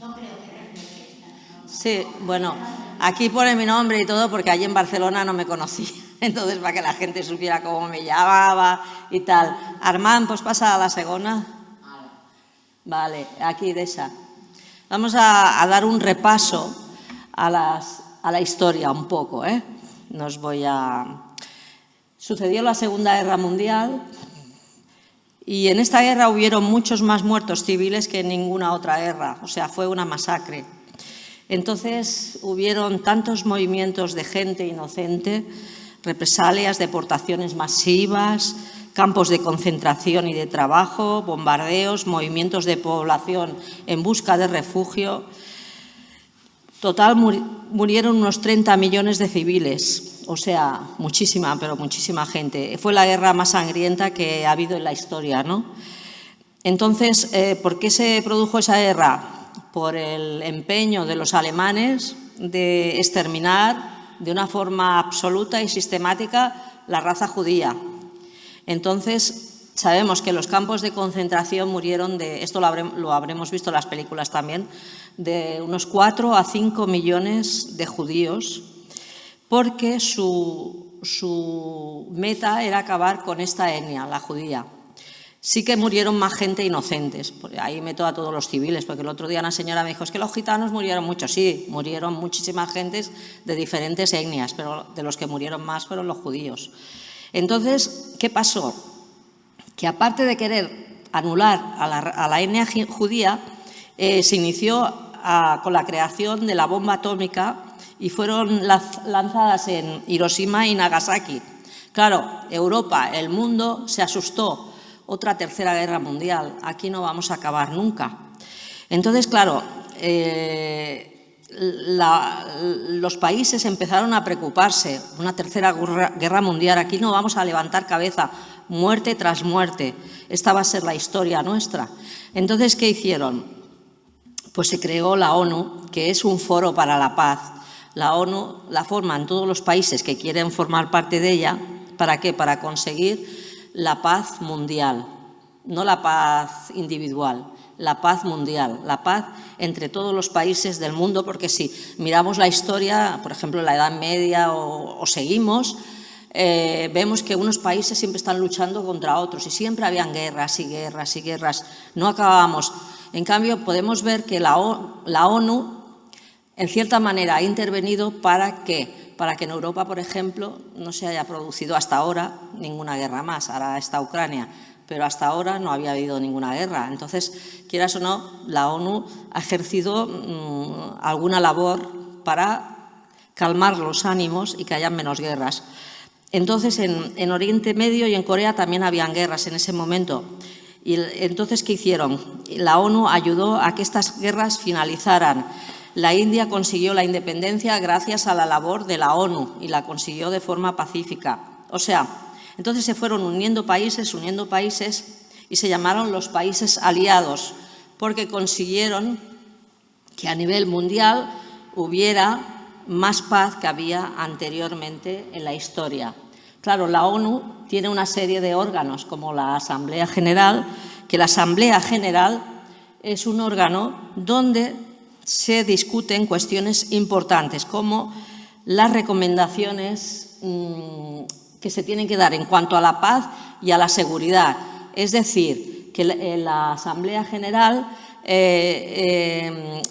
No creo que refleje esta. Sí, bueno, aquí pone mi nombre y todo porque allí en Barcelona no me conocía. Entonces, para que la gente supiera cómo me llamaba y tal. Armand, pues pasa a la segunda. Vale, aquí de esa. Vamos a dar un repaso a la historia un poco, ¿eh? Sucedió la Segunda Guerra Mundial y en esta guerra hubieron muchos más muertos civiles que en ninguna otra guerra. O sea, fue una masacre. Entonces, hubieron tantos movimientos de gente inocente, represalias, deportaciones masivas, campos de concentración y de trabajo, bombardeos, movimientos de población en busca de refugio. Total, murieron unos 30 millones de civiles, o sea, muchísima, pero muchísima gente. Fue la guerra más sangrienta que ha habido en la historia, ¿no? Entonces, ¿por qué se produjo esa guerra? Por el empeño de los alemanes de exterminar de una forma absoluta y sistemática la raza judía. Entonces, sabemos que los campos de concentración murieron esto lo habremos visto en las películas también, de unos 4 a 5 millones de judíos, porque su meta era acabar con esta etnia, la judía. Sí que murieron más gente inocentes, ahí meto a todos los civiles, porque el otro día una señora me dijo, es que los gitanos murieron muchos. Sí, murieron muchísimas gentes de diferentes etnias, pero de los que murieron más fueron los judíos. Entonces, ¿qué pasó? Que aparte de querer anular a la etnia judía, se inició con la creación de la bomba atómica y fueron lanzadas en Hiroshima y Nagasaki. Claro, Europa, el mundo, se asustó. Otra tercera guerra mundial, aquí no vamos a acabar nunca. Entonces, claro, los países empezaron a preocuparse, una tercera guerra mundial, aquí no vamos a levantar cabeza, muerte tras muerte, esta va a ser la historia nuestra. Entonces, ¿qué hicieron? Pues se creó la ONU, que es un foro para la paz. La ONU la forman todos los países que quieren formar parte de ella, ¿para qué? Para conseguir la paz mundial, no la paz individual, la paz mundial, la paz entre todos los países del mundo, porque si miramos la historia, por ejemplo, la Edad Media o seguimos, vemos que unos países siempre están luchando contra otros y siempre habían guerras y guerras y guerras, no acabábamos. En cambio, podemos ver que la ONU, en cierta manera, ha intervenido para que en Europa, por ejemplo, no se haya producido hasta ahora ninguna guerra más. Ahora está Ucrania, pero hasta ahora no había habido ninguna guerra. Entonces, quieras o no, la ONU ha ejercido alguna labor para calmar los ánimos y que haya menos guerras. Entonces, en Oriente Medio y en Corea también habían guerras en ese momento. Y entonces, ¿qué hicieron? La ONU ayudó a que estas guerras finalizaran. La India consiguió la independencia gracias a la labor de la ONU y la consiguió de forma pacífica. O sea, entonces se fueron uniendo países y se llamaron los países aliados porque consiguieron que a nivel mundial hubiera más paz que había anteriormente en la historia. Claro, la ONU tiene una serie de órganos como la Asamblea General, que la Asamblea General es un órgano donde se discuten cuestiones importantes como las recomendaciones que se tienen que dar en cuanto a la paz y a la seguridad. Es decir, que la Asamblea General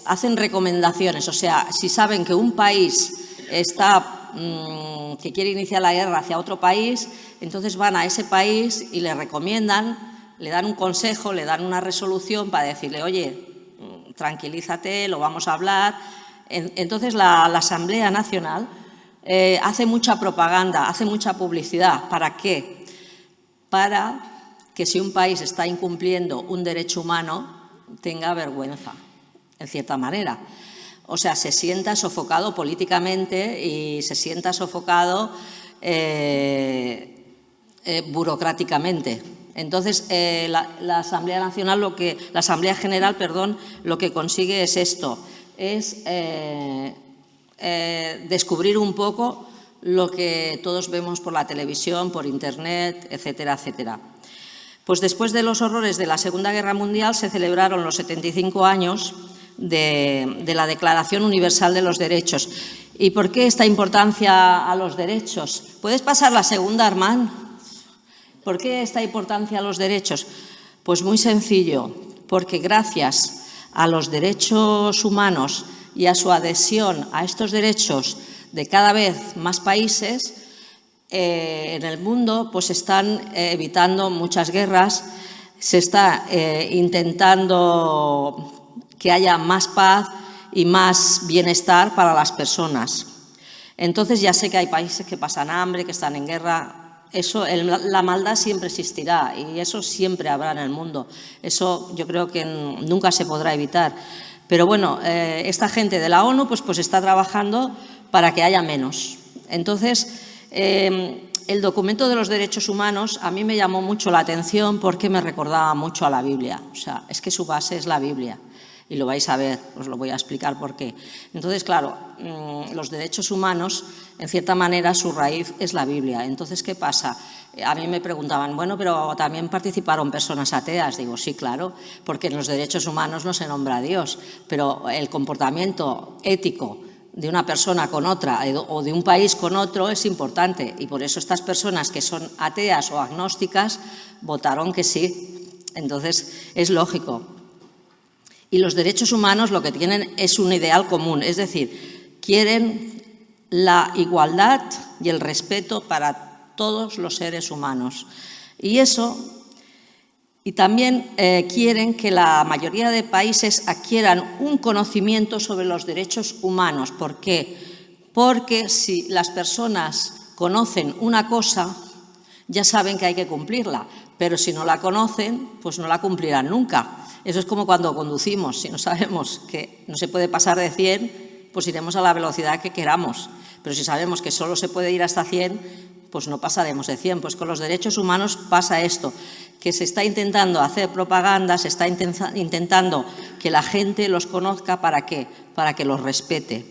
hacen recomendaciones, o sea, si saben que un país que quiere iniciar la guerra hacia otro país, entonces van a ese país y le recomiendan, le dan un consejo, le dan una resolución para decirle, oye, tranquilízate, lo vamos a hablar. Entonces la Asamblea Nacional hace mucha propaganda, hace mucha publicidad. ¿Para qué? Para que si un país está incumpliendo un derecho humano, tenga vergüenza, en cierta manera. O sea, se sienta sofocado políticamente y se sienta sofocado burocráticamente. Entonces, la Asamblea Nacional, la Asamblea General, lo que consigue es esto, es descubrir un poco lo que todos vemos por la televisión, por Internet, etcétera, etcétera. Pues después de los horrores de la Segunda Guerra Mundial se celebraron los 75 años de la Declaración Universal de los Derechos. ¿Y por qué esta importancia a los derechos? ¿Puedes pasar la segunda, Armand? ¿Por qué esta importancia a los derechos? Pues muy sencillo, porque gracias a los derechos humanos y a su adhesión a estos derechos de cada vez más países en el mundo, pues están evitando muchas guerras, se está intentando que haya más paz y más bienestar para las personas. Entonces ya sé que hay países que pasan hambre, que están en guerra. Eso, la maldad siempre existirá y eso siempre habrá en el mundo. Eso yo creo que nunca se podrá evitar. Pero bueno, esta gente de la ONU pues está trabajando para que haya menos. Entonces, el documento de los derechos humanos a mí me llamó mucho la atención porque me recordaba mucho a la Biblia. O sea, es que su base es la Biblia. Y lo vais a ver, os lo voy a explicar por qué. Entonces, claro, los derechos humanos, en cierta manera, su raíz es la Biblia. Entonces, ¿qué pasa? A mí me preguntaban, bueno, pero también participaron personas ateas. Digo, sí, claro, porque en los derechos humanos no se nombra a Dios, pero el comportamiento ético de una persona con otra o de un país con otro es importante. Y por eso estas personas que son ateas o agnósticas votaron que sí. Entonces, es lógico. Y los derechos humanos lo que tienen es un ideal común, es decir, quieren la igualdad y el respeto para todos los seres humanos. Y también quieren que la mayoría de países adquieran un conocimiento sobre los derechos humanos. ¿Por qué? Porque si las personas conocen una cosa, ya saben que hay que cumplirla, pero si no la conocen, pues no la cumplirán nunca. Eso es como cuando conducimos, si no sabemos que no se puede pasar de 100, pues iremos a la velocidad que queramos. Pero si sabemos que solo se puede ir hasta 100, pues no pasaremos de 100. Pues con los derechos humanos pasa esto, que se está intentando hacer propaganda, se está intentando que la gente los conozca. ¿Para qué? Para que los respete.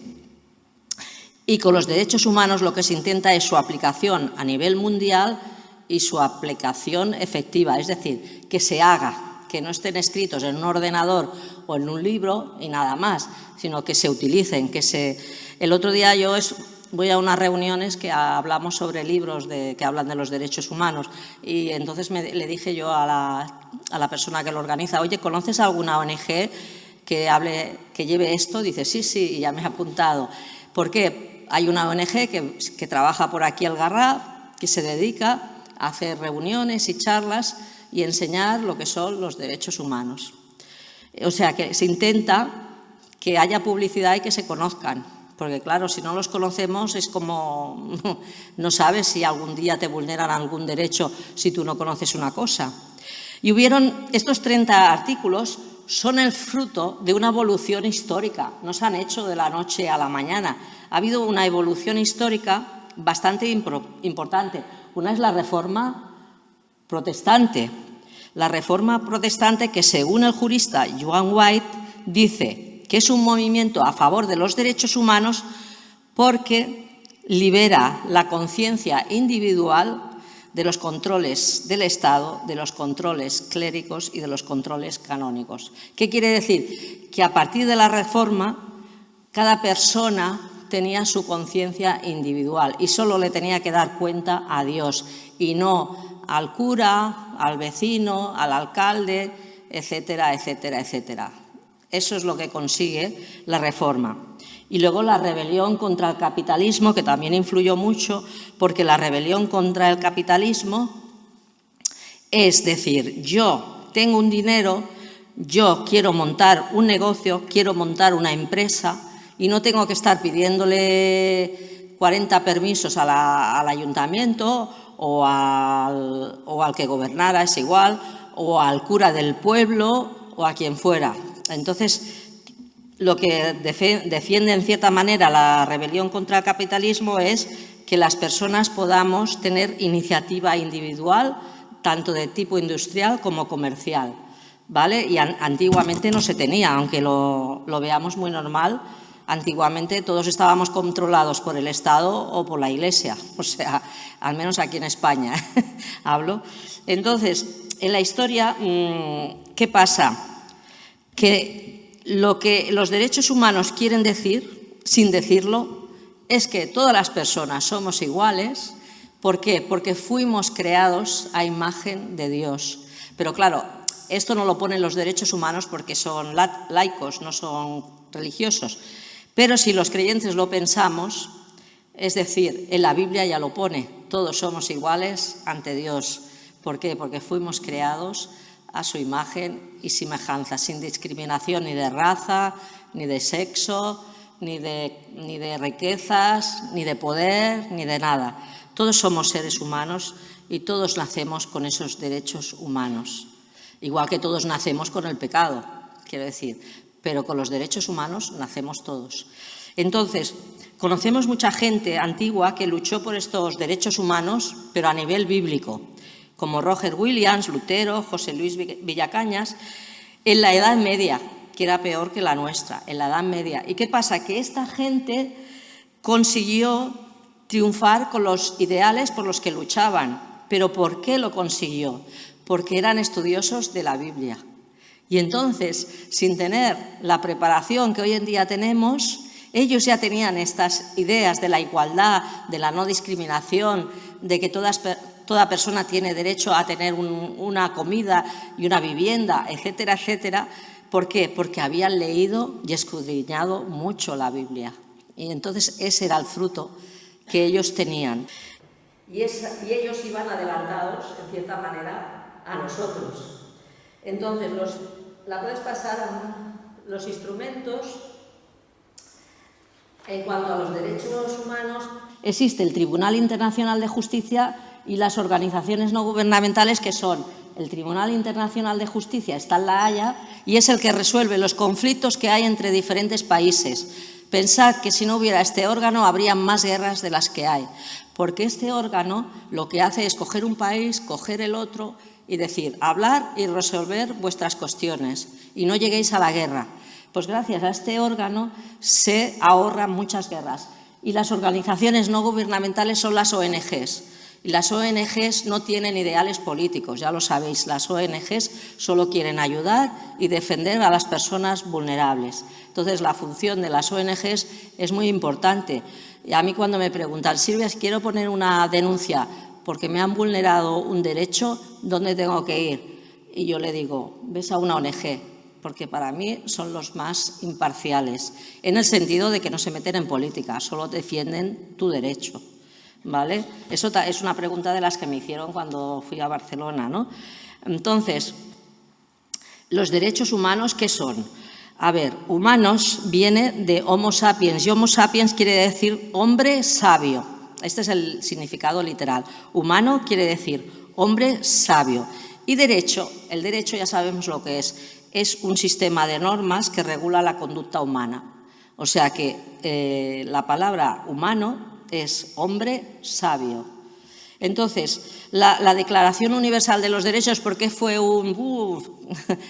Y con los derechos humanos lo que se intenta es su aplicación a nivel mundial y su aplicación efectiva, es decir, que se haga, que no estén escritos en un ordenador o en un libro y nada más, sino que se utilicen, El otro día yo voy a unas reuniones que hablamos sobre libros que hablan de los derechos humanos y entonces le dije yo a la persona que lo organiza, oye, ¿conoces alguna ONG que lleve esto? Dice, sí, y ya me he apuntado. ¿Por qué? Hay una ONG que trabaja por aquí el Garraf, que se dedica a hacer reuniones y charlas y enseñar lo que son los derechos humanos. O sea, que se intenta que haya publicidad y que se conozcan, porque claro, si no los conocemos es como no sabes si algún día te vulneran algún derecho si tú no conoces una cosa. Y estos 30 artículos son el fruto de una evolución histórica, no se han hecho de la noche a la mañana. Ha habido una evolución histórica bastante importante. Una es la Reforma Protestante. La Reforma Protestante que, según el jurista John White, dice que es un movimiento a favor de los derechos humanos porque libera la conciencia individual de los controles del Estado, de los controles clérigos y de los controles canónicos. ¿Qué quiere decir? Que a partir de la Reforma, cada persona tenía su conciencia individual y solo le tenía que dar cuenta a Dios y no al cura, al vecino, al alcalde, etcétera, etcétera, etcétera. Eso es lo que consigue la Reforma. Y luego la rebelión contra el capitalismo, que también influyó mucho, porque la rebelión contra el capitalismo es decir, yo tengo un dinero, yo quiero montar un negocio, quiero montar una empresa y no tengo que estar pidiéndole 40 permisos al ayuntamiento o al que gobernara, es igual, o al cura del pueblo o a quien fuera. Entonces, lo que defiende en cierta manera la rebelión contra el capitalismo es que las personas podamos tener iniciativa individual, tanto de tipo industrial como comercial, ¿vale? Y antiguamente no se tenía, aunque lo veamos muy normal. Antiguamente todos estábamos controlados por el Estado o por la Iglesia, o sea, al menos aquí en España hablo. Entonces, en la historia, ¿qué pasa? Que lo que los derechos humanos quieren decir, sin decirlo, es que todas las personas somos iguales. ¿Por qué? Porque fuimos creados a imagen de Dios. Pero claro, esto no lo ponen los derechos humanos porque son laicos, no son religiosos. Pero si los creyentes lo pensamos, es decir, en la Biblia ya lo pone, todos somos iguales ante Dios. ¿Por qué? Porque fuimos creados a su imagen y semejanza, sin discriminación ni de raza, ni de sexo, ni de riquezas, ni de poder, ni de nada. Todos somos seres humanos y todos nacemos con esos derechos humanos. Igual que todos nacemos con el pecado, quiero decir, pero con los derechos humanos nacemos todos. Entonces, conocemos mucha gente antigua que luchó por estos derechos humanos, pero a nivel bíblico, como Roger Williams, Lutero, José Luis Villacañas, en la Edad Media, que era peor que la nuestra, en la Edad Media. ¿Y qué pasa? Que esta gente consiguió triunfar con los ideales por los que luchaban. ¿Pero por qué lo consiguió? Porque eran estudiosos de la Biblia. Y entonces, sin tener la preparación que hoy en día tenemos, ellos ya tenían estas ideas de la igualdad, de la no discriminación, de que toda persona tiene derecho a tener una comida y una vivienda, etcétera, etcétera. ¿Por qué? Porque habían leído y escudriñado mucho la Biblia. Y entonces ese era el fruto que ellos tenían. Y ellos iban adelantados, en cierta manera, a nosotros. Entonces, la puedes pasar a los instrumentos. En cuanto a los derechos humanos, existe el Tribunal Internacional de Justicia y las organizaciones no gubernamentales, que son el Tribunal Internacional de Justicia, está en La Haya, y es el que resuelve los conflictos que hay entre diferentes países. Pensad que si no hubiera este órgano habría más guerras de las que hay, porque este órgano lo que hace es coger un país, coger el otro y decir, hablar y resolver vuestras cuestiones y no lleguéis a la guerra. Pues gracias a este órgano se ahorran muchas guerras. Y las organizaciones no gubernamentales son las ONGs. Y las ONGs no tienen ideales políticos, ya lo sabéis. Las ONGs solo quieren ayudar y defender a las personas vulnerables. Entonces, la función de las ONGs es muy importante. Y a mí cuando me preguntan, Silvia, quiero poner una denuncia porque me han vulnerado un derecho, ¿dónde tengo que ir? Y yo le digo, ves a una ONG, porque para mí son los más imparciales, en el sentido de que no se meten en política, solo defienden tu derecho. ¿Vale? Eso es una pregunta de las que me hicieron cuando fui a Barcelona, ¿no? Entonces, los derechos humanos, ¿qué son? A ver, humanos viene de Homo sapiens, y Homo sapiens quiere decir hombre sabio. Este es el significado literal. Humano quiere decir hombre sabio. Y derecho, el derecho ya sabemos lo que es un sistema de normas que regula la conducta humana. O sea que la palabra humano es hombre sabio. Entonces, la Declaración Universal de los Derechos, ¿por qué fue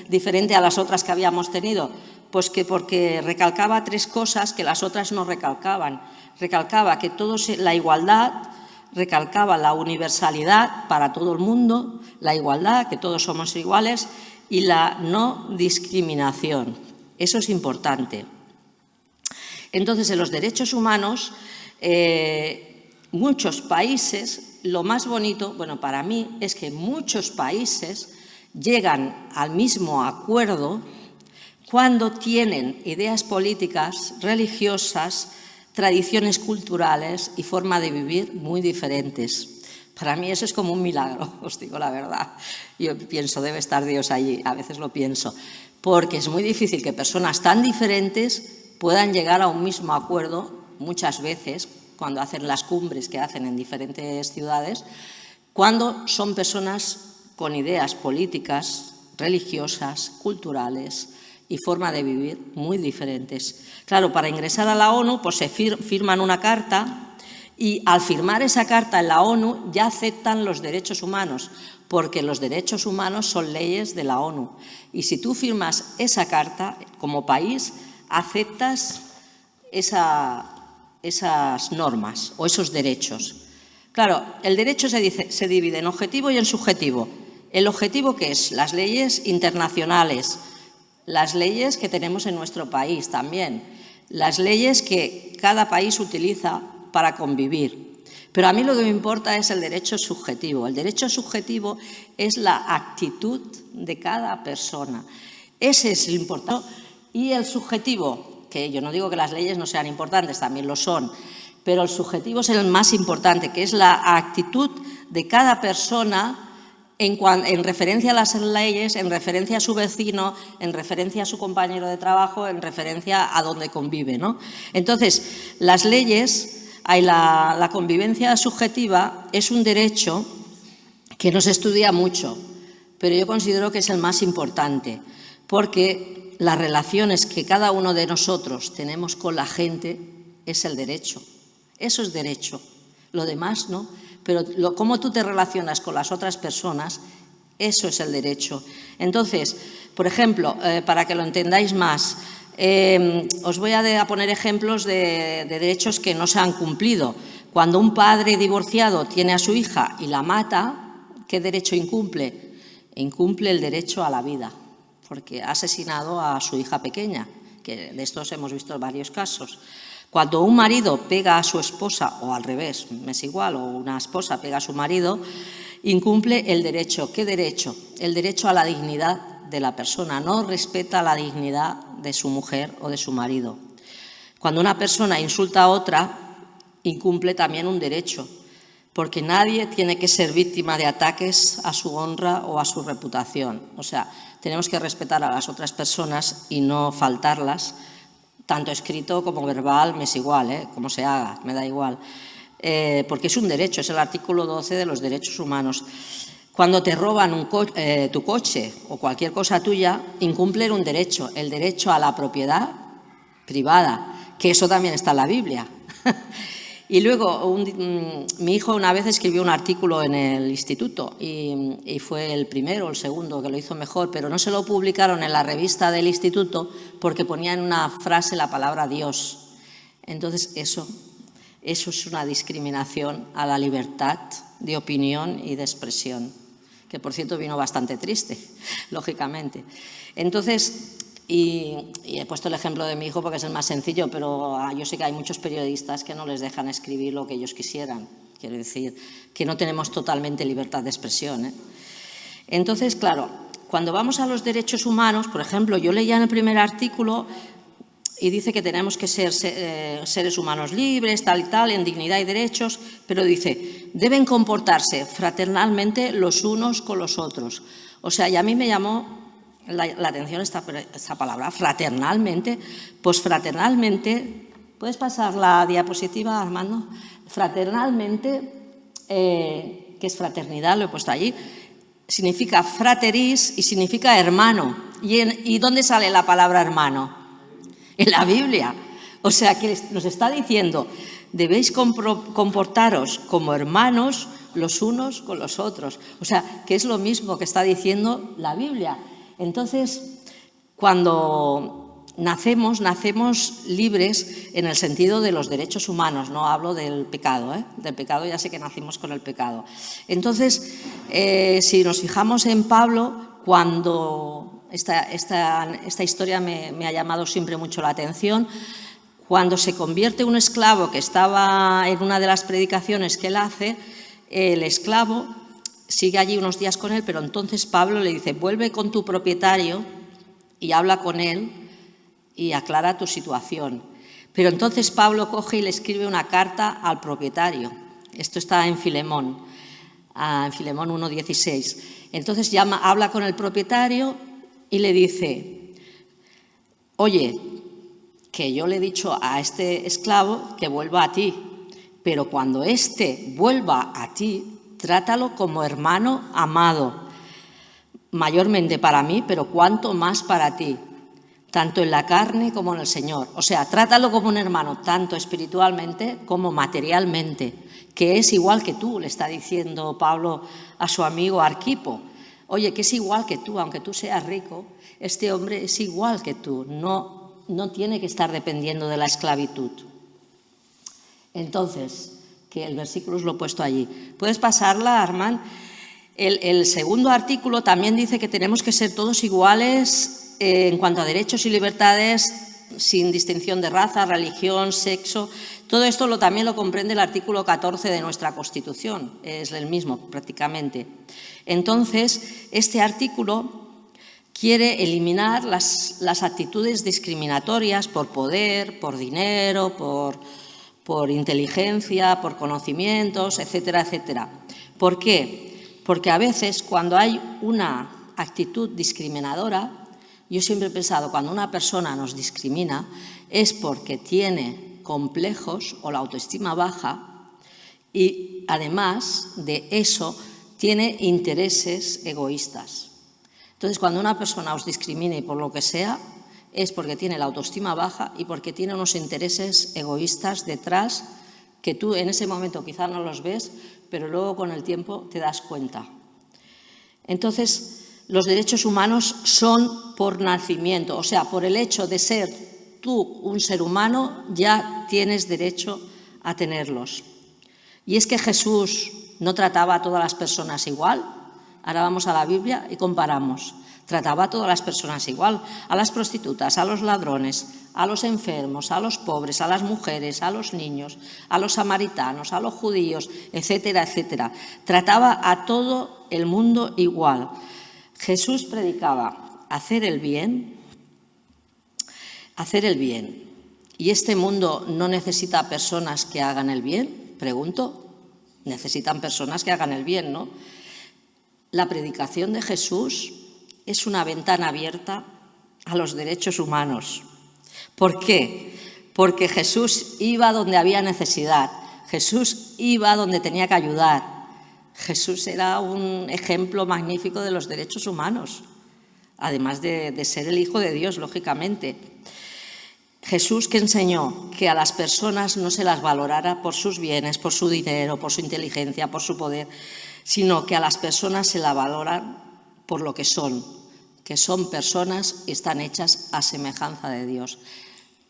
diferente a las otras que habíamos tenido? Pues que porque recalcaba tres cosas que las otras no recalcaban. Recalcaba que la igualdad, recalcaba la universalidad para todo el mundo, la igualdad, que todos somos iguales, y la no discriminación. Eso es importante. Entonces, en los derechos humanos, muchos países, lo más bonito, bueno, para mí, es que muchos países llegan al mismo acuerdo cuando tienen ideas políticas, religiosas, tradiciones culturales y forma de vivir muy diferentes. Para mí eso es como un milagro, os digo la verdad. Yo pienso, debe estar Dios allí, a veces lo pienso, porque es muy difícil que personas tan diferentes puedan llegar a un mismo acuerdo muchas veces, cuando hacen las cumbres que hacen en diferentes ciudades, cuando son personas con ideas políticas, religiosas, culturales y forma de vivir muy diferentes. Claro, para ingresar a la ONU pues se firman una carta y al firmar esa carta en la ONU ya aceptan los derechos humanos, porque los derechos humanos son leyes de la ONU. Y si tú firmas esa carta como país, aceptas esas normas o esos derechos. Claro, el derecho se divide en objetivo y en subjetivo. ¿El objetivo qué es? Las leyes internacionales, las leyes que tenemos en nuestro país también, las leyes que cada país utiliza para convivir. Pero a mí lo que me importa es el derecho subjetivo. El derecho subjetivo es la actitud de cada persona. Ese es lo importante. Y el subjetivo, que yo no digo que las leyes no sean importantes, también lo son, pero el subjetivo es el más importante, que es la actitud de cada persona en referencia a las leyes, en referencia a su vecino, en referencia a su compañero de trabajo, en referencia a donde convive, ¿no? Entonces, las leyes, la convivencia subjetiva es un derecho que no se estudia mucho, pero yo considero que es el más importante, porque las relaciones que cada uno de nosotros tenemos con la gente es el derecho. Eso es derecho. Lo demás no. Pero cómo tú te relacionas con las otras personas, eso es el derecho. Entonces, por ejemplo, para que lo entendáis más, os voy a poner ejemplos de derechos que no se han cumplido. Cuando un padre divorciado tiene a su hija y la mata, ¿qué derecho incumple? Incumple el derecho a la vida, porque ha asesinado a su hija pequeña, que de estos hemos visto varios casos. Cuando un marido pega a su esposa, o al revés, me es igual, o una esposa pega a su marido, incumple el derecho. ¿Qué derecho? El derecho a la dignidad de la persona. No respeta la dignidad de su mujer o de su marido. Cuando una persona insulta a otra, incumple también un derecho, porque nadie tiene que ser víctima de ataques a su honra o a su reputación. O sea, tenemos que respetar a las otras personas y no faltarlas, tanto escrito como verbal, me es igual, como se haga, me da igual. Porque es un derecho, es el artículo 12 de los derechos humanos. Cuando te roban tu coche o cualquier cosa tuya, incumplen un derecho, el derecho a la propiedad privada, que eso también está en la Biblia. Y luego, mi hijo una vez escribió un artículo en el instituto y fue el primero o el segundo que lo hizo mejor, pero no se lo publicaron en la revista del instituto porque ponía en una frase la palabra Dios. Entonces, eso es una discriminación a la libertad de opinión y de expresión, que por cierto vino bastante triste, lógicamente. Entonces, y he puesto el ejemplo de mi hijo porque es el más sencillo, pero yo sé que hay muchos periodistas que no les dejan escribir lo que ellos quisieran. Quiero decir que no tenemos totalmente libertad de expresión, ¿eh? Entonces, claro, cuando vamos a los derechos humanos, por ejemplo, yo leía en el primer artículo y dice que tenemos que ser seres humanos libres, tal y tal, en dignidad y derechos, pero dice, deben comportarse fraternalmente los unos con los otros. O sea, y a mí me llamó la atención esta palabra, fraternalmente. Pues fraternalmente, ¿puedes pasar la diapositiva, Armando? Fraternalmente, que es fraternidad, lo he puesto allí, significa frateris y significa hermano. ¿Y dónde sale la palabra hermano? En la Biblia. O sea, que nos está diciendo, debéis comportaros como hermanos los unos con los otros. O sea, que es lo mismo que está diciendo la Biblia. Entonces, cuando nacemos libres en el sentido de los derechos humanos, no hablo del pecado, ¿eh? Del pecado ya sé que nacimos con el pecado. Entonces, si nos fijamos en Pablo, cuando esta historia me ha llamado siempre mucho la atención, cuando se convierte un esclavo que estaba en una de las predicaciones que él hace, el esclavo sigue allí unos días con él, pero entonces Pablo le dice, vuelve con tu propietario y habla con él y aclara tu situación. Pero entonces Pablo coge y le escribe una carta al propietario. Esto está en Filemón 1:16. Entonces habla con el propietario y le dice, oye, que yo le he dicho a este esclavo que vuelva a ti, pero cuando éste vuelva a ti, trátalo como hermano amado, mayormente para mí, pero cuanto más para ti, tanto en la carne como en el Señor. O sea, trátalo como un hermano, tanto espiritualmente como materialmente, que es igual que tú, le está diciendo Pablo a su amigo Arquipo. Oye, que es igual que tú, aunque tú seas rico, este hombre es igual que tú, no tiene que estar dependiendo de la esclavitud. Entonces, que el versículo os lo he puesto allí. ¿Puedes pasarla, Armand? El segundo artículo también dice que tenemos que ser todos iguales en cuanto a derechos y libertades, sin distinción de raza, religión, sexo, todo esto también lo comprende el artículo 14 de nuestra Constitución, es el mismo prácticamente. Entonces, este artículo quiere eliminar las actitudes discriminatorias por poder, por dinero, por inteligencia, por conocimientos, etcétera, etcétera. ¿Por qué? Porque a veces cuando hay una actitud discriminadora, yo siempre he pensado, cuando una persona nos discrimina es porque tiene complejos o la autoestima baja y además de eso tiene intereses egoístas. Entonces, cuando una persona os discrimine por lo que sea, es porque tiene la autoestima baja y porque tiene unos intereses egoístas detrás que tú en ese momento quizás no los ves, pero luego con el tiempo te das cuenta. Entonces, los derechos humanos son por nacimiento, o sea, por el hecho de ser tú un ser humano, ya tienes derecho a tenerlos. Y es que Jesús no trataba a todas las personas igual. Ahora vamos a la Biblia y comparamos. Trataba a todas las personas igual, a las prostitutas, a los ladrones, a los enfermos, a los pobres, a las mujeres, a los niños, a los samaritanos, a los judíos, etcétera, etcétera. Trataba a todo el mundo igual. Jesús predicaba hacer el bien. ¿Y este mundo no necesita personas que hagan el bien? Pregunto. Necesitan personas que hagan el bien, ¿no? La predicación de Jesús es una ventana abierta a los derechos humanos. ¿Por qué? Porque Jesús iba donde había necesidad. Jesús iba donde tenía que ayudar. Jesús era un ejemplo magnífico de los derechos humanos, además de ser el Hijo de Dios, lógicamente. Jesús que enseñó que a las personas no se las valorara por sus bienes, por su dinero, por su inteligencia, por su poder, sino que a las personas se las valoran por lo que son personas y están hechas a semejanza de Dios.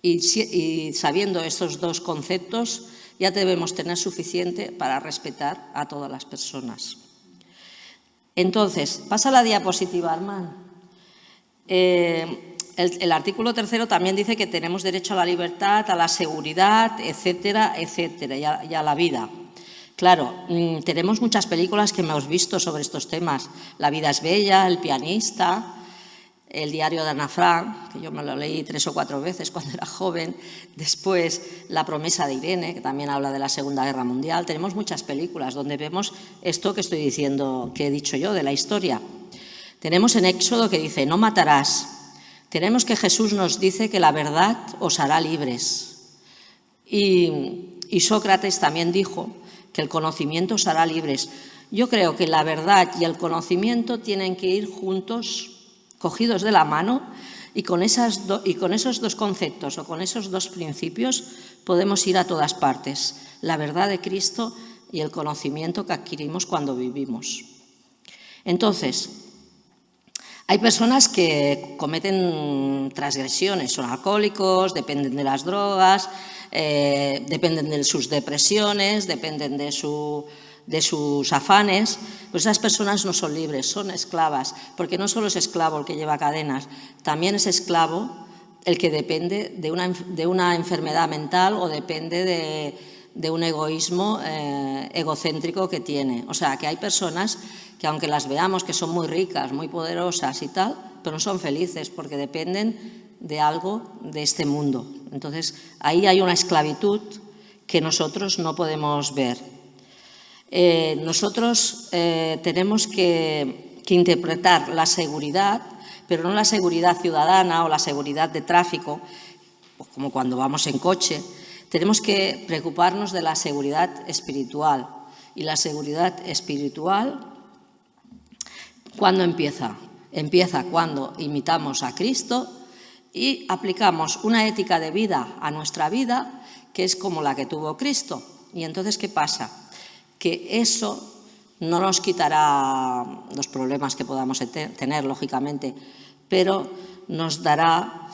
Y sabiendo estos dos conceptos, ya debemos tener suficiente para respetar a todas las personas. Entonces, pasa la diapositiva, Armand. El artículo 3 también dice que tenemos derecho a la libertad, a la seguridad, etcétera, etcétera, y a la vida. Claro, tenemos muchas películas que hemos visto sobre estos temas. La vida es bella, El pianista, El diario de Ana Frank, que yo me lo leí 3 o 4 veces cuando era joven. Después, La promesa de Irene, que también habla de la Segunda Guerra Mundial. Tenemos muchas películas donde vemos esto que estoy diciendo, que he dicho yo, de la historia. Tenemos en Éxodo que dice, no matarás. Tenemos que Jesús nos dice que la verdad os hará libres. Y Sócrates también dijo que el conocimiento os hará libres. Yo creo que la verdad y el conocimiento tienen que ir juntos, cogidos de la mano, y con esos dos conceptos o con esos dos principios podemos ir a todas partes. La verdad de Cristo y el conocimiento que adquirimos cuando vivimos. Entonces, hay personas que cometen transgresiones, son alcohólicos, dependen de las drogas, dependen de sus depresiones, dependen de sus afanes, pues esas personas no son libres, son esclavas, porque no solo es esclavo el que lleva cadenas, también es esclavo el que depende de una enfermedad mental o depende de un egoísmo egocéntrico que tiene. O sea, que hay personas que aunque las veamos que son muy ricas, muy poderosas y tal, pero no son felices porque dependen de algo de este mundo. Entonces, ahí hay una esclavitud que nosotros no podemos ver. Nosotros tenemos que interpretar la seguridad, pero no la seguridad ciudadana o la seguridad de tráfico, como cuando vamos en coche. Tenemos que preocuparnos de la seguridad espiritual. Y la seguridad espiritual, ¿cuándo empieza? Empieza cuando imitamos a Cristo y aplicamos una ética de vida a nuestra vida que es como la que tuvo Cristo. Y entonces, ¿qué pasa? Que eso no nos quitará los problemas que podamos tener, lógicamente, pero nos dará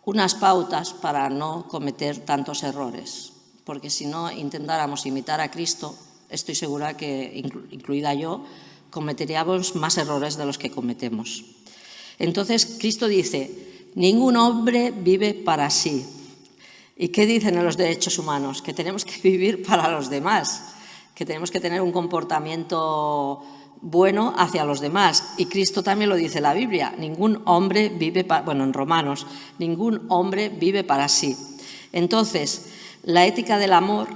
unas pautas para no cometer tantos errores. Porque si no intentáramos imitar a Cristo, estoy segura que, incluida yo, cometeríamos más errores de los que cometemos. Entonces Cristo dice, ningún hombre vive para sí. ¿Y qué dicen en los derechos humanos? Que tenemos que vivir para los demás, que tenemos que tener un comportamiento bueno hacia los demás. Y Cristo también lo dice en la Biblia, ningún hombre vive en Romanos, ningún hombre vive para sí. Entonces, la ética del amor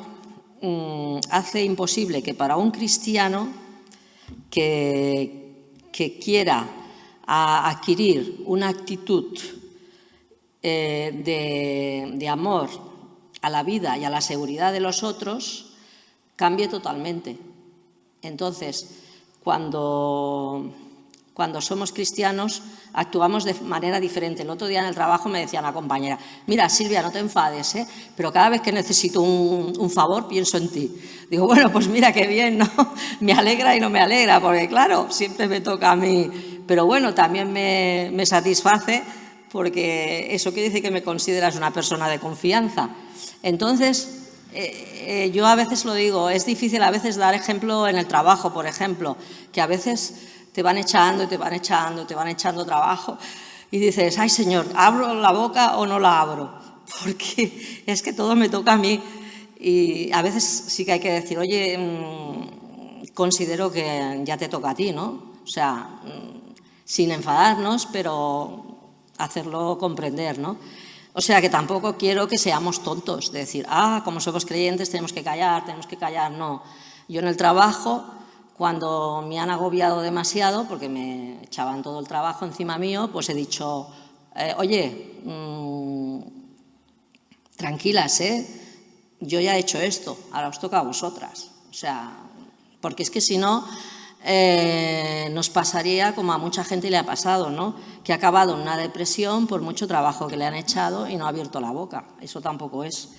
hace imposible que para un cristiano que quiera adquirir una actitud de amor a la vida y a la seguridad de los otros, cambie totalmente. Entonces, cuando somos cristianos, actuamos de manera diferente. El otro día en el trabajo me decía una compañera, mira, Silvia, no te enfades, pero cada vez que necesito un favor pienso en ti. Digo, bueno, pues mira qué bien, ¿no? Me alegra y no me alegra, porque claro, siempre me toca a mí. Pero bueno, también me satisface, porque eso quiere decir que me consideras una persona de confianza. Entonces, yo a veces lo digo, es difícil a veces dar ejemplo en el trabajo, por ejemplo, que a veces te van echando y te van echando, te van echando trabajo y dices, ay Señor, ¿abro la boca o no la abro? Porque es que todo me toca a mí. Y a veces sí que hay que decir, oye, considero que ya te toca a ti, ¿no? O sea, sin enfadarnos, pero hacerlo comprender, ¿no? O sea, que tampoco quiero que seamos tontos, de decir, como somos creyentes tenemos que callar, no. Yo en el trabajo, cuando me han agobiado demasiado, porque me echaban todo el trabajo encima mío, pues he dicho, oye, tranquilas, yo ya he hecho esto, ahora os toca a vosotras. O sea, porque es que si no, nos pasaría como a mucha gente le ha pasado, ¿no? Que ha acabado en una depresión por mucho trabajo que le han echado y no ha abierto la boca. Eso tampoco es.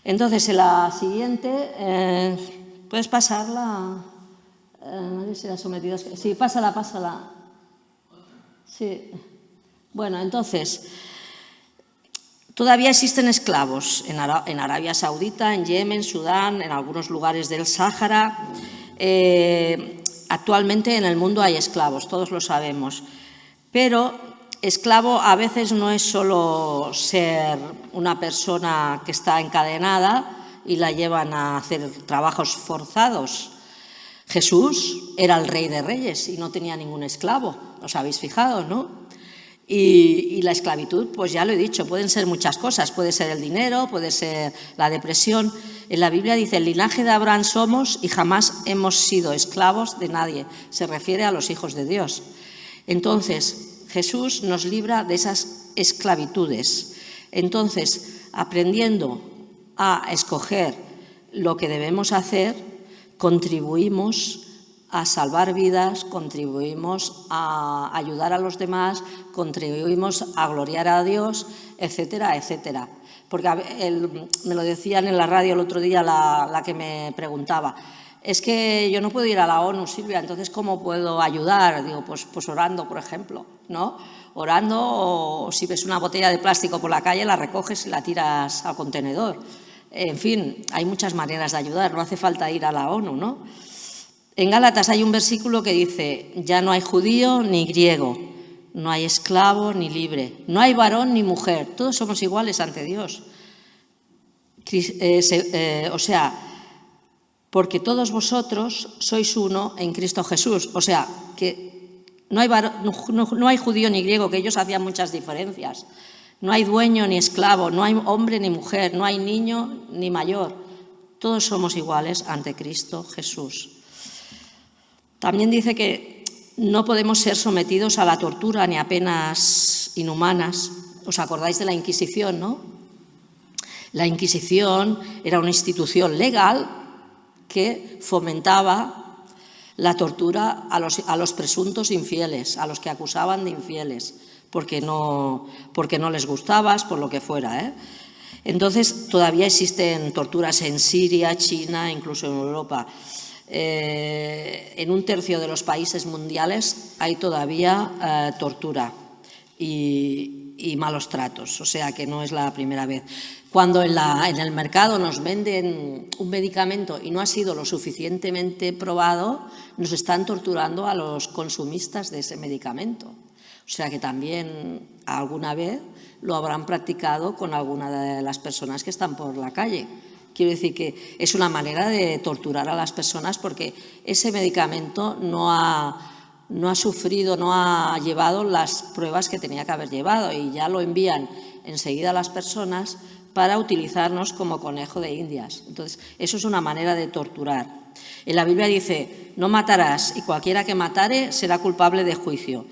Entonces, en la siguiente, ¿puedes pasarla? Nadie será sometido. Sí, pásala. Sí. Bueno, entonces, todavía existen esclavos en Arabia Saudita, en Yemen, Sudán, en algunos lugares del Sáhara. Actualmente en el mundo hay esclavos, todos lo sabemos. Pero esclavo a veces no es solo ser una persona que está encadenada y la llevan a hacer trabajos forzados. Jesús era el Rey de Reyes y no tenía ningún esclavo, os habéis fijado, ¿no? Y la esclavitud, pues ya lo he dicho, pueden ser muchas cosas, puede ser el dinero, puede ser la depresión. En la Biblia dice, el linaje de Abraham somos y jamás hemos sido esclavos de nadie. Se refiere a los hijos de Dios. Entonces, Jesús nos libra de esas esclavitudes. Entonces, aprendiendo a escoger lo que debemos hacer, contribuimos a salvar vidas, contribuimos a ayudar a los demás, contribuimos a gloriar a Dios, etcétera, etcétera. Porque me lo decían en la radio el otro día la que me preguntaba, es que yo no puedo ir a la ONU, Silvia, entonces ¿cómo puedo ayudar? Digo, pues orando, por ejemplo, ¿no? Orando, o si ves una botella de plástico por la calle, la recoges y la tiras al contenedor. En fin, hay muchas maneras de ayudar, no hace falta ir a la ONU, ¿no? En Gálatas hay un versículo que dice, ya no hay judío ni griego, no hay esclavo ni libre, no hay varón ni mujer, todos somos iguales ante Dios. O sea, porque todos vosotros sois uno en Cristo Jesús. O sea, que no hay judío ni griego, que ellos hacían muchas diferencias. No hay dueño ni esclavo, no hay hombre ni mujer, no hay niño ni mayor. Todos somos iguales ante Cristo Jesús. También dice que no podemos ser sometidos a la tortura ni a penas inhumanas. ¿Os acordáis de la Inquisición, no? La Inquisición era una institución legal que fomentaba la tortura a los presuntos infieles, a los que acusaban de infieles, porque no les gustabas, por lo que fuera, Entonces, todavía existen torturas en Siria, China, incluso en Europa. En un tercio de los países mundiales hay todavía tortura y y malos tratos, o sea que no es la primera vez. Cuando en el mercado nos venden un medicamento y no ha sido lo suficientemente probado, nos están torturando a los consumistas de ese medicamento. O sea que también alguna vez lo habrán practicado con alguna de las personas que están por la calle. Quiero decir que es una manera de torturar a las personas porque ese medicamento no ha sufrido, no ha llevado las pruebas que tenía que haber llevado y ya lo envían enseguida a las personas para utilizarnos como conejo de indias. Entonces, eso es una manera de torturar. En la Biblia dice, no matarás y cualquiera que matare será culpable de juicio.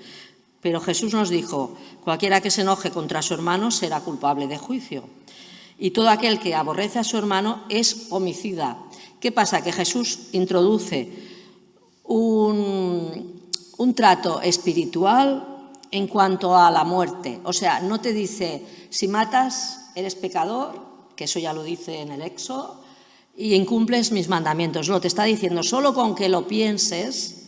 Pero Jesús nos dijo, cualquiera que se enoje contra su hermano será culpable de juicio. Y todo aquel que aborrece a su hermano es homicida. ¿Qué pasa? Que Jesús introduce un trato espiritual en cuanto a la muerte. O sea, no te dice, si matas eres pecador, que eso ya lo dice en el Éxodo, y incumples mis mandamientos. No, te está diciendo, solo con que lo pienses,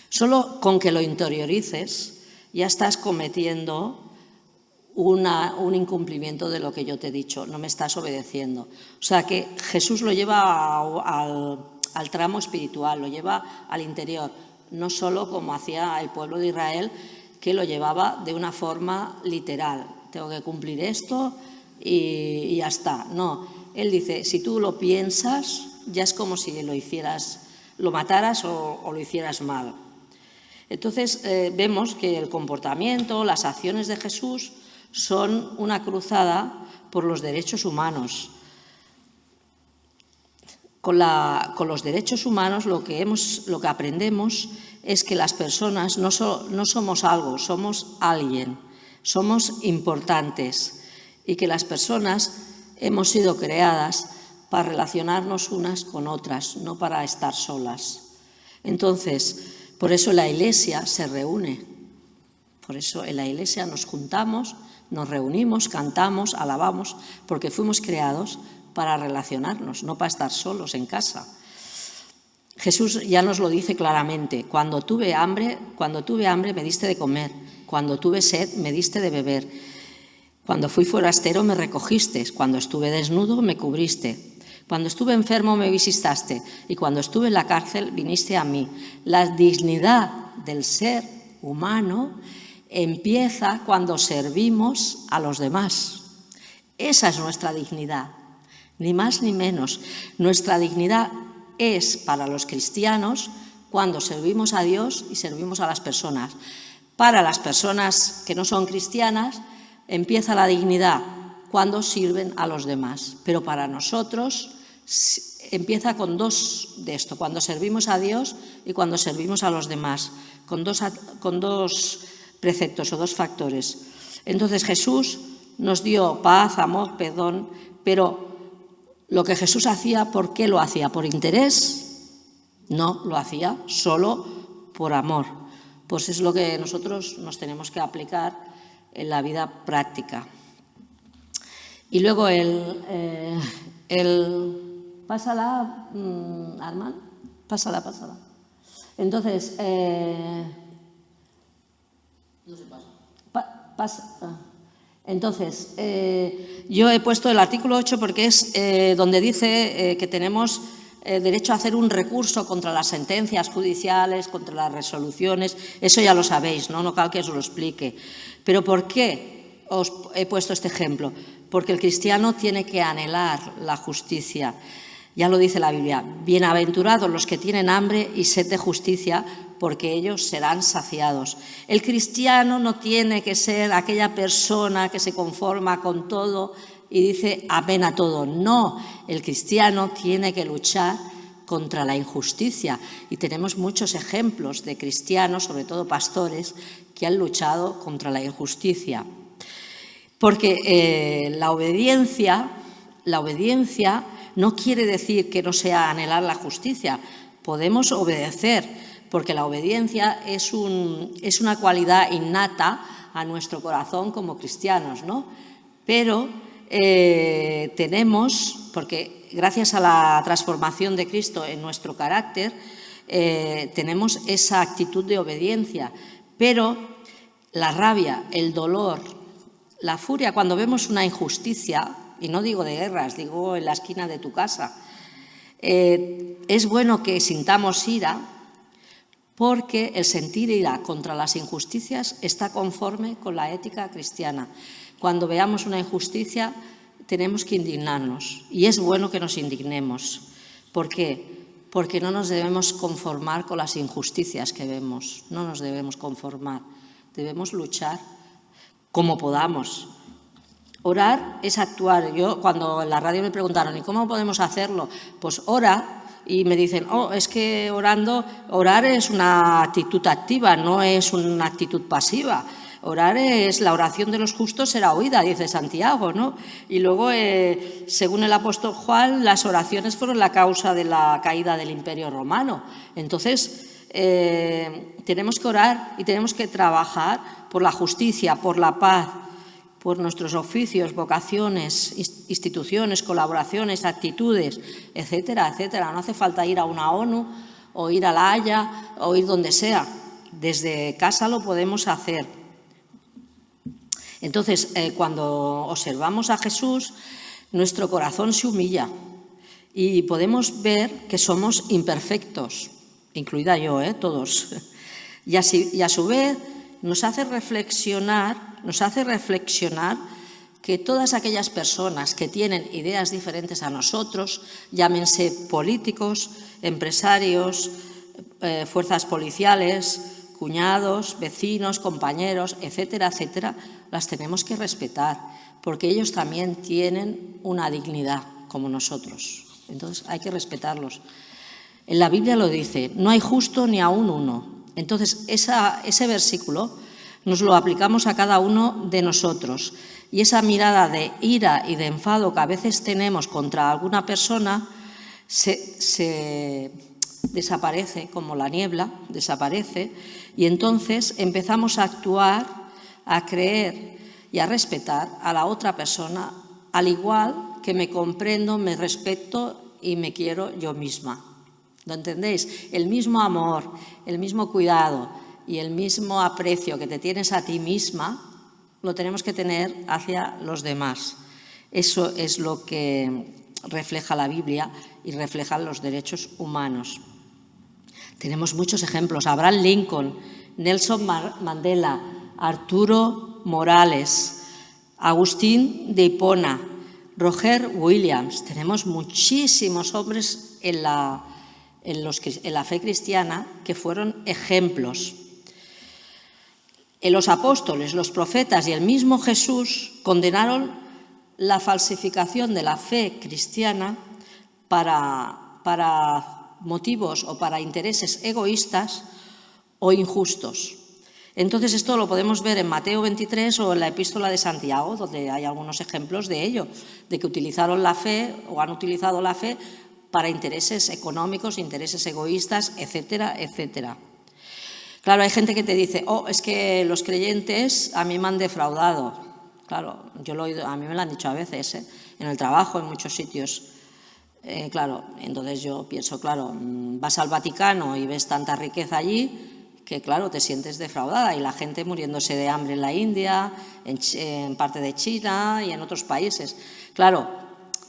solo con que lo interiorices, ya estás cometiendo un incumplimiento de lo que yo te he dicho, no me estás obedeciendo. O sea que Jesús lo lleva al tramo espiritual, lo lleva al interior, no solo como hacía el pueblo de Israel, que lo llevaba de una forma literal. Tengo que cumplir esto y ya está. No, él dice, si tú lo piensas, ya es como si lo hicieras, lo mataras o lo hicieras mal. Entonces vemos que el comportamiento, las acciones de Jesús son una cruzada por los derechos humanos. Con los derechos humanos lo que aprendemos es que las personas no somos algo, somos alguien, somos importantes y que las personas hemos sido creadas para relacionarnos unas con otras, no para estar solas. Entonces, por eso la Iglesia se reúne, por eso en la Iglesia nos juntamos, nos reunimos, cantamos, alabamos, porque fuimos creados para relacionarnos, no para estar solos en casa. Jesús ya nos lo dice claramente, cuando tuve hambre me diste de comer, cuando tuve sed me diste de beber, cuando fui forastero me recogiste, cuando estuve desnudo me cubriste, cuando estuve enfermo me visitaste y cuando estuve en la cárcel viniste a mí. La dignidad del ser humano empieza cuando servimos a los demás. Esa es nuestra dignidad, ni más ni menos. Nuestra dignidad es para los cristianos cuando servimos a Dios y servimos a las personas. Para las personas que no son cristianas, empieza la dignidad cuando sirven a los demás. Pero para nosotros empieza con dos de esto, cuando servimos a Dios y cuando servimos a los demás, con dos preceptos o dos factores. Entonces Jesús nos dio paz, amor, perdón, pero lo que Jesús hacía, ¿por qué lo hacía? ¿Por interés? No, lo hacía solo por amor. Pues es lo que nosotros nos tenemos que aplicar en la vida práctica. Y luego pásala, Armand, pásala. Entonces, no se pasa. Entonces, yo he puesto el artículo 8 porque es donde dice que tenemos derecho a hacer un recurso contra las sentencias judiciales, contra las resoluciones. Eso ya lo sabéis, no cal que os lo explique. Pero ¿por qué os he puesto este ejemplo? Porque el cristiano tiene que anhelar la justicia. Ya lo dice la Biblia, bienaventurados los que tienen hambre y sed de justicia, porque ellos serán saciados. El cristiano no tiene que ser aquella persona que se conforma con todo y dice amén a todo. No, el cristiano tiene que luchar contra la injusticia. Y tenemos muchos ejemplos de cristianos, sobre todo pastores, que han luchado contra la injusticia. Porque la obediencia no quiere decir que no sea anhelar la justicia. Podemos obedecer, porque la obediencia es una cualidad innata a nuestro corazón como cristianos, ¿no? Pero tenemos, porque gracias a la transformación de Cristo en nuestro carácter, tenemos esa actitud de obediencia, pero la rabia, el dolor, la furia cuando vemos una injusticia, y no digo de guerras, digo en la esquina de tu casa, es bueno que sintamos ira, porque el sentir ira contra las injusticias está conforme con la ética cristiana. Cuando veamos una injusticia tenemos que indignarnos, y es bueno que nos indignemos. ¿Por qué? Porque no nos debemos conformar con las injusticias que vemos, no nos debemos conformar, debemos luchar como podamos. Orar es actuar. Yo cuando en la radio me preguntaron, ¿y cómo podemos hacerlo? Pues ora. Y me dicen, es que orar es una actitud activa, no es una actitud pasiva. Orar es, la oración de los justos será oída, dice Santiago, ¿no? Y luego, según el apóstol Juan, las oraciones fueron la causa de la caída del Imperio Romano. Entonces, tenemos que orar y tenemos que trabajar por la justicia, por la paz, por nuestros oficios, vocaciones, instituciones, colaboraciones, actitudes, etcétera, etcétera. No hace falta ir a una ONU o ir a La Haya o ir donde sea. Desde casa lo podemos hacer. Entonces, cuando observamos a Jesús, nuestro corazón se humilla y podemos ver que somos imperfectos, incluida yo, todos. Y a su vez nos hace reflexionar que todas aquellas personas que tienen ideas diferentes a nosotros, llámense políticos, empresarios, fuerzas policiales, cuñados, vecinos, compañeros, etcétera, etcétera, las tenemos que respetar, porque ellos también tienen una dignidad como nosotros. Entonces hay que respetarlos. En la Biblia lo dice, no hay justo ni aún uno. Entonces ese versículo nos lo aplicamos a cada uno de nosotros. Y esa mirada de ira y de enfado que a veces tenemos contra alguna persona se desaparece como la niebla, desaparece, y entonces empezamos a actuar, a creer y a respetar a la otra persona, al igual que me comprendo, me respeto y me quiero yo misma. ¿Lo entendéis? El mismo amor, el mismo cuidado y el mismo aprecio que te tienes a ti misma, lo tenemos que tener hacia los demás. Eso es lo que refleja la Biblia y reflejan los derechos humanos. Tenemos muchos ejemplos. Abraham Lincoln, Nelson Mandela, Arturo Morales, Agustín de Hipona, Roger Williams. Tenemos muchísimos hombres en la fe cristiana que fueron ejemplos. Los apóstoles, los profetas y el mismo Jesús condenaron la falsificación de la fe cristiana para motivos o para intereses egoístas o injustos. Entonces esto lo podemos ver en Mateo 23 o en la Epístola de Santiago, donde hay algunos ejemplos de ello, de que utilizaron la fe o han utilizado la fe para intereses económicos, intereses egoístas, etcétera, etcétera. Claro, hay gente que te dice, es que los creyentes a mí me han defraudado. Claro, yo lo he oído, a mí me lo han dicho a veces, en el trabajo, en muchos sitios. Claro, entonces yo pienso, claro, vas al Vaticano y ves tanta riqueza allí que, claro, te sientes defraudada, y la gente muriéndose de hambre en la India, en parte de China y en otros países. Claro,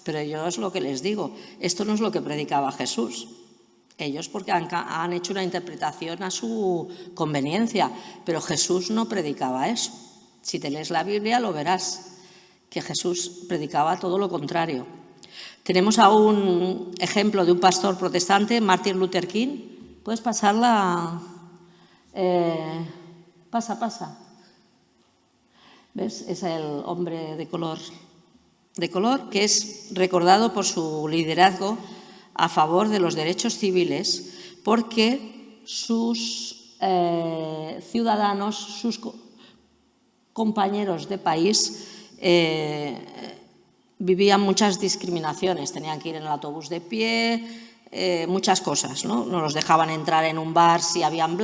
pero yo es lo que les digo, esto no es lo que predicaba Jesús. Ellos porque han hecho una interpretación a su conveniencia, pero Jesús no predicaba eso. Si te lees la Biblia lo verás, que Jesús predicaba todo lo contrario. Tenemos a un ejemplo de un pastor protestante, Martin Luther King. ¿Puedes pasarla? Pasa. ¿Ves? Es el hombre de color que es recordado por su liderazgo a favor de los derechos civiles, porque sus ciudadanos, sus compañeros de país vivían muchas discriminaciones, tenían que ir en el autobús de pie, muchas cosas, ¿no? No los dejaban entrar en un bar si habían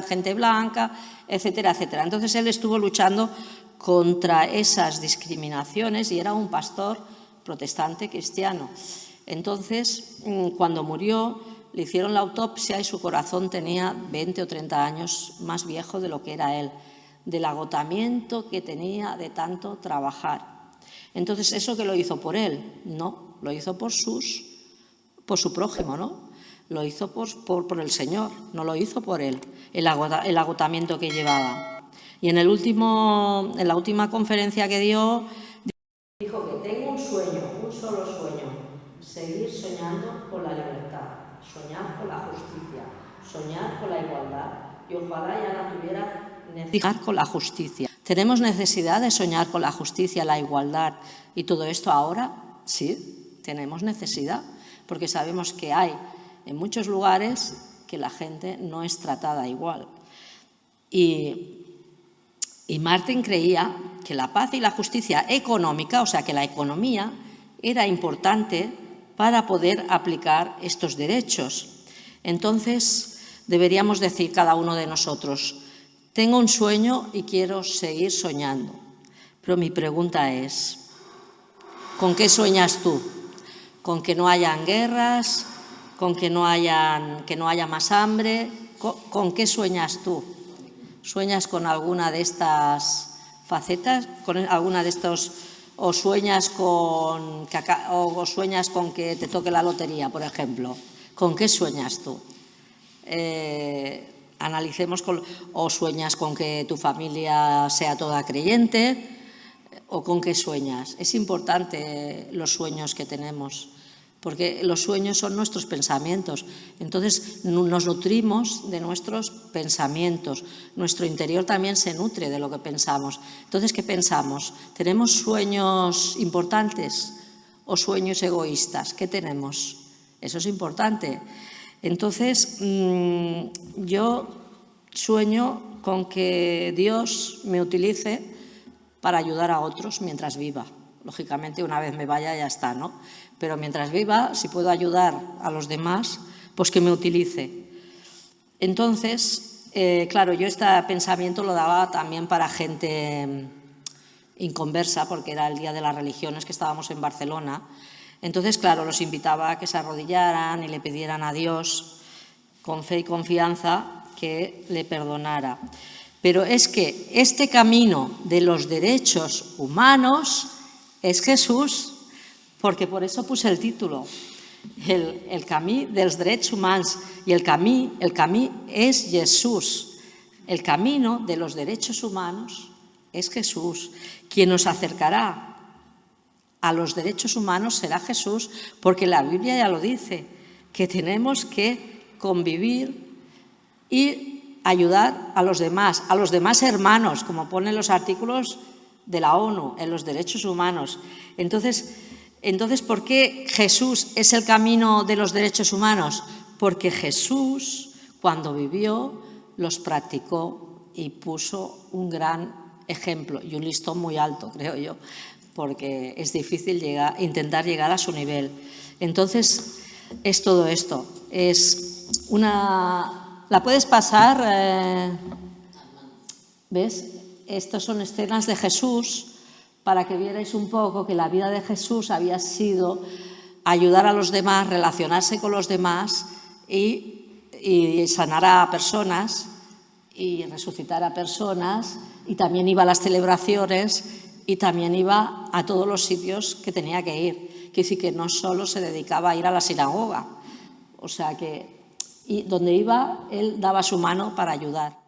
gente blanca, etcétera, etcétera. Entonces él estuvo luchando contra esas discriminaciones y era un pastor protestante cristiano. Entonces, cuando murió, le hicieron la autopsia y su corazón tenía 20 o 30 años más viejo de lo que era él. del agotamiento que tenía de tanto trabajar. Entonces, ¿eso que lo hizo por él? No, lo hizo por su prójimo, ¿no? Lo hizo por el Señor, no lo hizo por él, el agotamiento que llevaba. Y en la última conferencia que dio, dijo que tengo un sueño, un solo sueño: seguir soñando con la libertad, soñar con la justicia, soñar con la igualdad, y ojalá ya no tuviera necesidad con la justicia. ¿Tenemos necesidad de soñar con la justicia, la igualdad y todo esto ahora? Sí, tenemos necesidad, porque sabemos que hay en muchos lugares que la gente no es tratada igual. Y Martin creía que la paz y la justicia económica, o sea, que la economía era importante para poder aplicar estos derechos. Entonces, deberíamos decir cada uno de nosotros: tengo un sueño y quiero seguir soñando. Pero mi pregunta es, ¿con qué sueñas tú? ¿Con que no hayan guerras? ¿Con que no haya más hambre? ¿Con qué sueñas tú? ¿Sueñas con alguna de estas facetas? ¿Con alguna de estos? ¿O sueñas con que te toque la lotería, por ejemplo? ¿Con qué sueñas tú? Analicemos. ¿O sueñas con que tu familia sea toda creyente? ¿O con qué sueñas? Es importante los sueños que tenemos, porque los sueños son nuestros pensamientos. Entonces, nos nutrimos de nuestros pensamientos. Nuestro interior también se nutre de lo que pensamos. Entonces, ¿qué pensamos? ¿Tenemos sueños importantes o sueños egoístas? ¿Qué tenemos? Eso es importante. Entonces, yo sueño con que Dios me utilice para ayudar a otros mientras viva. Lógicamente, una vez me vaya ya está, ¿no? Pero mientras viva, si puedo ayudar a los demás, pues que me utilice. Entonces, claro, yo este pensamiento lo daba también para gente inconversa, porque era el Día de las Religiones, que estábamos en Barcelona. Entonces, claro, los invitaba a que se arrodillaran y le pidieran a Dios, con fe y confianza, que le perdonara. Pero es que este camino de los derechos humanos es Jesús, porque por eso puse el título, el camí dels drets humans, y el camí es Jesús. El camino de los derechos humanos es Jesús. Quien nos acercará a los derechos humanos será Jesús, porque la Biblia ya lo dice, que tenemos que convivir y ayudar a los demás hermanos, como ponen los artículos de la ONU en los derechos humanos. Entonces, ¿por qué Jesús es el camino de los derechos humanos? Porque Jesús, cuando vivió, los practicó y puso un gran ejemplo y un listón muy alto, creo yo, porque es difícil intentar llegar a su nivel. Entonces, es todo esto. ¿La puedes pasar? ¿Ves? Estas son escenas de Jesús, para que vierais un poco que la vida de Jesús había sido ayudar a los demás, relacionarse con los demás y sanar a personas y resucitar a personas, y también iba a las celebraciones y también iba a todos los sitios que tenía que ir. Quiere decir que no solo se dedicaba a ir a la sinagoga, o sea que donde iba, él daba su mano para ayudar.